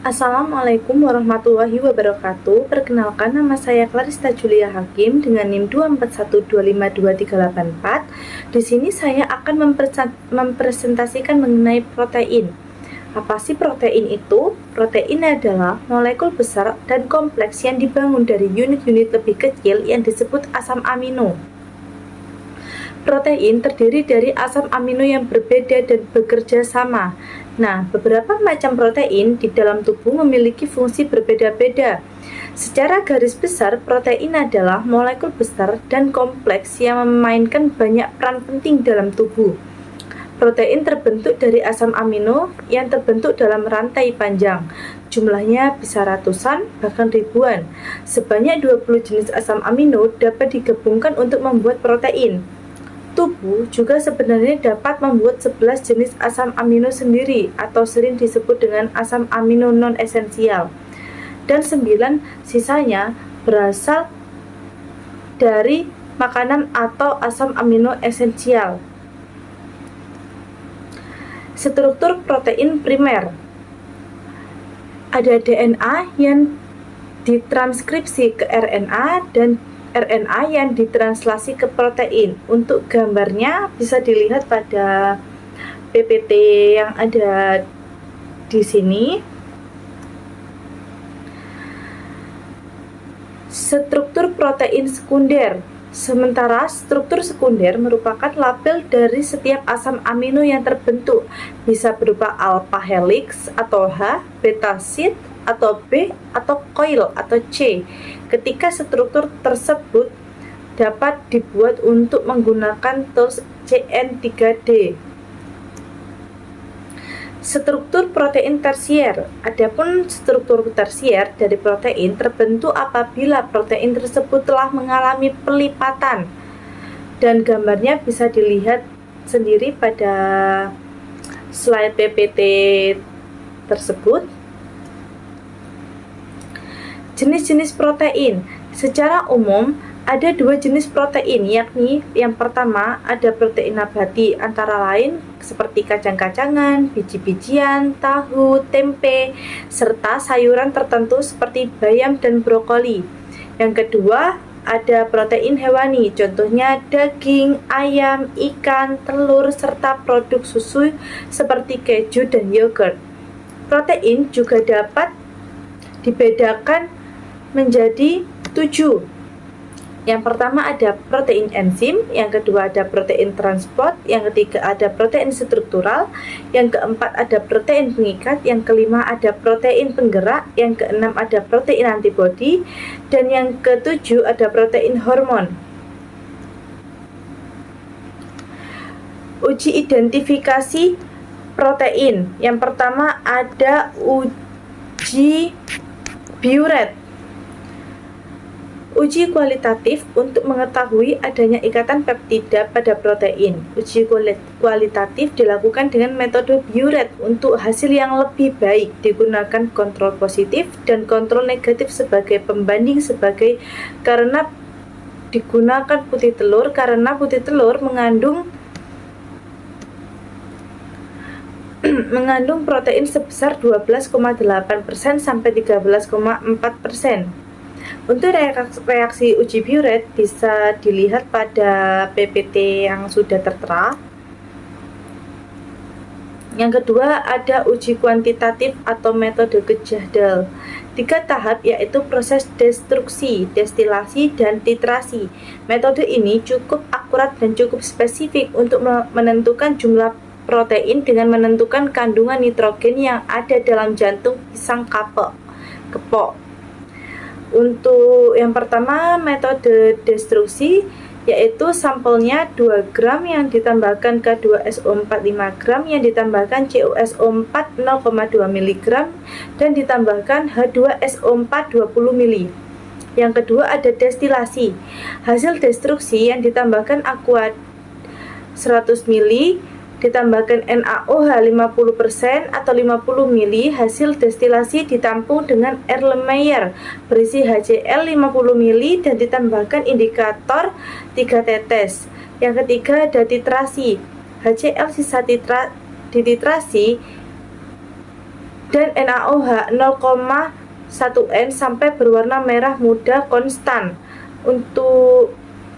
Assalamualaikum warahmatullahi wabarakatuh. Perkenalkan, nama saya Clarista Julia Hakim dengan NIM 241252384. Di sini saya akan mempresentasikan mengenai protein. Apa sih protein itu? Protein adalah molekul besar dan kompleks yang dibangun dari unit-unit lebih kecil yang disebut asam amino. Protein terdiri dari asam amino yang berbeda dan bekerja sama. Nah, beberapa macam protein di dalam tubuh memiliki fungsi berbeda-beda. Secara garis besar, protein adalah molekul besar dan kompleks yang memainkan banyak peran penting dalam tubuh. Protein terbentuk dari asam amino yang terbentuk dalam rantai panjang. Jumlahnya bisa ratusan, bahkan ribuan. Sebanyak 20 jenis asam amino dapat digabungkan untuk membuat protein. Tubuh juga sebenarnya dapat membuat 11 jenis asam amino sendiri atau sering disebut dengan asam amino non-esensial. Dan 9 sisanya berasal dari makanan atau asam amino esensial. Struktur protein primer. Ada DNA yang ditranskripsi ke RNA dan RNA yang ditranslasi ke protein. Untuk gambarnya bisa dilihat pada PPT yang ada di sini. Struktur protein sekunder. Sementara struktur sekunder merupakan label dari setiap asam amino yang terbentuk, bisa berupa alpha helix atau H, beta sheet atau B, atau coil atau C. Ketika struktur tersebut dapat dibuat untuk menggunakan tools CN3D. Struktur protein tersier. Adapun struktur tersier dari protein terbentuk apabila protein tersebut telah mengalami pelipatan. Dan gambarnya bisa dilihat sendiri pada slide PPT tersebut. Jenis-jenis protein. Secara umum, ada dua jenis protein, yakni yang pertama ada protein nabati, antara lain seperti kacang-kacangan, biji-bijian, tahu, tempe, serta sayuran tertentu seperti bayam dan brokoli. Yang kedua, ada protein hewani, contohnya daging, ayam, ikan, telur, serta produk susu seperti keju dan yogurt. Protein juga dapat dibedakan menjadi 7. Yang pertama ada protein enzim, yang kedua ada protein transport, yang ketiga ada protein struktural, yang keempat ada protein pengikat, yang kelima ada protein penggerak, yang keenam ada protein antibodi, dan yang ketujuh ada protein hormon. Uji identifikasi protein. Yang pertama ada uji Biuret. Uji kualitatif untuk mengetahui adanya ikatan peptida pada protein. Uji kualitatif dilakukan dengan metode Biuret. Untuk hasil yang lebih baik digunakan kontrol positif dan kontrol negatif sebagai pembanding karena digunakan putih telur karena putih telur mengandung protein sebesar 12,8% sampai 13,4%. Untuk reaksi uji Biuret bisa dilihat pada PPT yang sudah tertera. Yang kedua ada uji kuantitatif atau metode Kejahdal. 3 tahap yaitu proses destruksi, destilasi, dan titrasi. Metode ini cukup akurat dan cukup spesifik untuk menentukan jumlah protein dengan menentukan kandungan nitrogen yang ada dalam jantung pisang kepok. Untuk yang pertama metode destruksi yaitu sampelnya 2 gram yang ditambahkan K2SO4 5 gram yang ditambahkan CuSO4 0,2 mg dan ditambahkan H2SO4 20 ml. Yang kedua ada destilasi. Hasil destruksi yang ditambahkan aqua 100 ml ditambahkan NaOH 50% atau 50 ml. Hasil destilasi ditampung dengan Erlenmeyer berisi HCl 50 ml dan ditambahkan indikator 3 tetes. Yang ketiga ada titrasi. HCl sisa dititrasi dan NaOH 0,1N sampai berwarna merah muda konstan. Untuk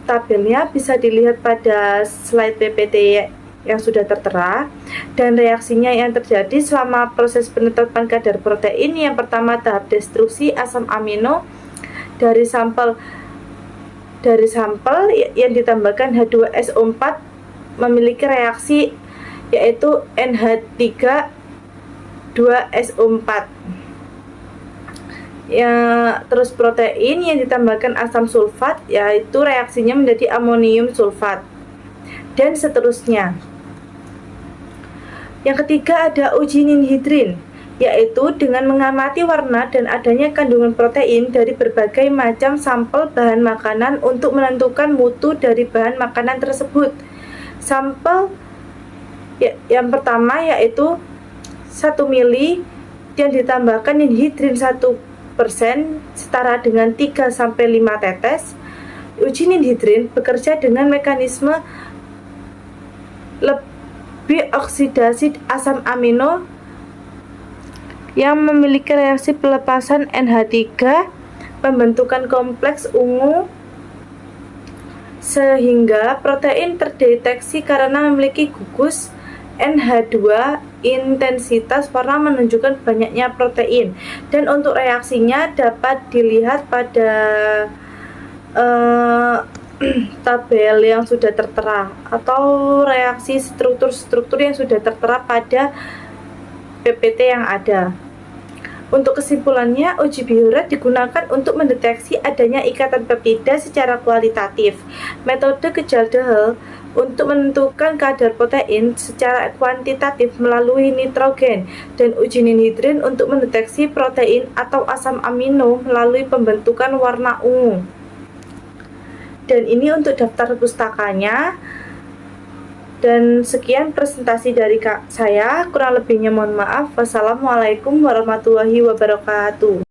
tabelnya bisa dilihat pada slide PPT yang sudah tertera, dan reaksinya yang terjadi selama proses penetapan kadar protein. Yang pertama, tahap destruksi asam amino dari sampel yang ditambahkan H2SO4 memiliki reaksi yaitu NH3 2SO4. Ya, terus protein yang ditambahkan asam sulfat yaitu reaksinya menjadi amonium sulfat, dan seterusnya. Yang ketiga ada uji ninhidrin, yaitu dengan mengamati warna dan adanya kandungan protein dari berbagai macam sampel bahan makanan untuk menentukan mutu dari bahan makanan tersebut. Sampel yang pertama yaitu 1 mili yang ditambahkan ninhidrin 1% setara dengan 3-5 tetes. Uji ninhidrin bekerja dengan mekanisme lebih oksidasi asam amino yang memiliki reaksi pelepasan NH3 pembentukan kompleks ungu, sehingga protein terdeteksi karena memiliki gugus NH2. Intensitas warna menunjukkan banyaknya protein, dan untuk reaksinya dapat dilihat pada tabel yang sudah tertera atau reaksi struktur-struktur yang sudah tertera pada PPT yang ada. Untuk kesimpulannya, uji bioret digunakan untuk mendeteksi adanya ikatan peptida secara kualitatif. Metode Gejaldahl untuk menentukan kadar protein secara kuantitatif melalui nitrogen, dan uji ninhidrin untuk mendeteksi protein atau asam amino melalui pembentukan warna ungu. Dan ini untuk daftar pustakanya. Dan sekian presentasi dari saya, kurang lebihnya mohon maaf. Wassalamualaikum warahmatullahi wabarakatuh.